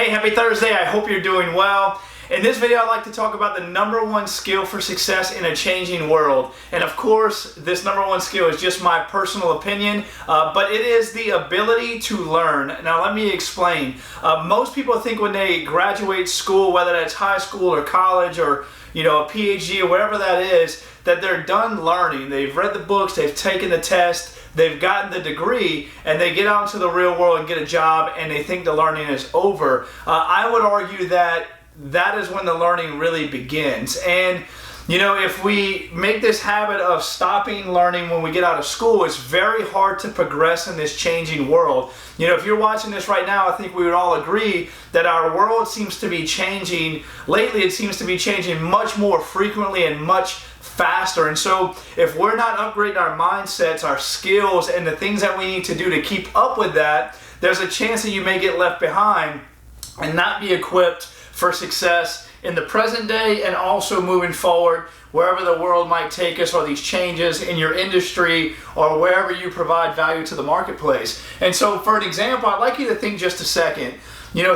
Hey, happy Thursday. I hope you're doing well. In this video, I'd like to talk about the #1 skill for success in a changing world. And of course, this #1 skill is just my personal opinion, but it is the ability to learn. Now, let me explain. Most people think when they graduate school, whether that's high school or college or a PhD or whatever that is, that they're done learning. They've read the books, they've taken the test, they've gotten the degree, and they get out into the real world and get a job, and they think the learning is over. I would argue that that is when the learning really begins. And if we make this habit of stopping learning when we get out of school, it's very hard to progress in this changing world. If you're watching this right now, I think we would all agree that our world seems to be changing. Lately, it seems to be changing much more frequently and much faster. And so if we're not upgrading our mindsets, our skills, and the things that we need to do to keep up with that, there's a chance that you may get left behind and not be equipped for success in the present day and also moving forward wherever the world might take us, or these changes in your industry or wherever you provide value to the marketplace. And so for an example, I'd like you to think just a second.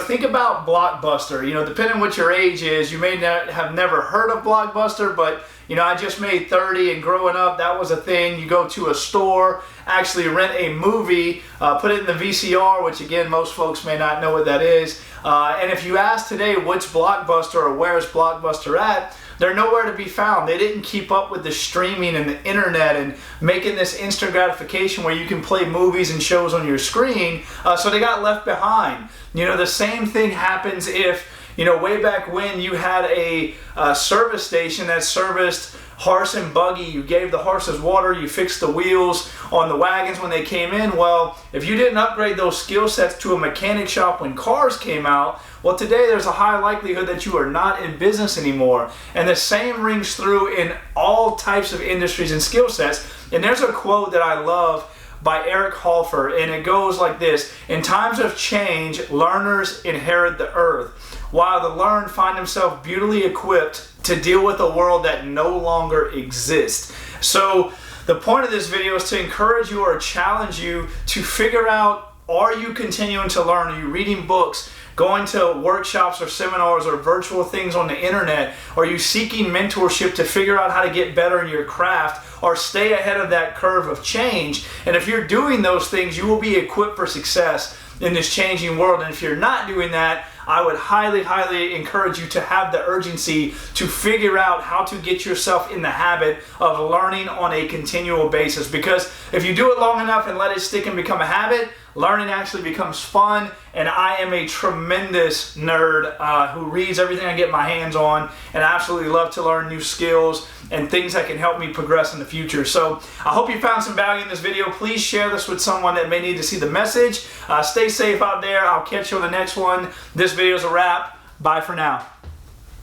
Think about Blockbuster. Depending on what your age is, you may not have never heard of Blockbuster, but I just made 30, and growing up, that was a thing. You go to a store, actually rent a movie, put it in the VCR, which again, most folks may not know what that is. And if you ask today, what's Blockbuster or where's Blockbuster at, they're nowhere to be found. They didn't keep up with the streaming and the internet and making this instant gratification where you can play movies and shows on your screen, so they got left behind. The same thing happens if, way back when you had a service station that serviced horse and buggy. You gave the horses water, you fixed the wheels on the wagons when they came in. Well, if you didn't upgrade those skill sets to a mechanic shop when cars came out, well, today there's a high likelihood that you are not in business anymore. And the same rings through in all types of industries and skill sets. And there's a quote that I love by Eric Hoffer, and it goes like this: "In times of change, learners inherit the earth, while the learned find themselves beautifully equipped to deal with a world that no longer exists." So the point of this video is to encourage you or challenge you to figure out, are you continuing to learn? Are you reading books, going to workshops or seminars or virtual things on the internet? Are you seeking mentorship to figure out how to get better in your craft or stay ahead of that curve of change? And if you're doing those things, you will be equipped for success in this changing world. And if you're not doing that, I would highly, highly encourage you to have the urgency to figure out how to get yourself in the habit of learning on a continual basis. Because if you do it long enough and let it stick and become a habit, learning actually becomes fun. And I am a tremendous nerd who reads everything I get my hands on, and I absolutely love to learn new skills and things that can help me progress in the future. So I hope you found some value in this video. Please share this with someone that may need to see the message. Stay safe out there. I'll catch you on the next one. This video is a wrap. Bye for now.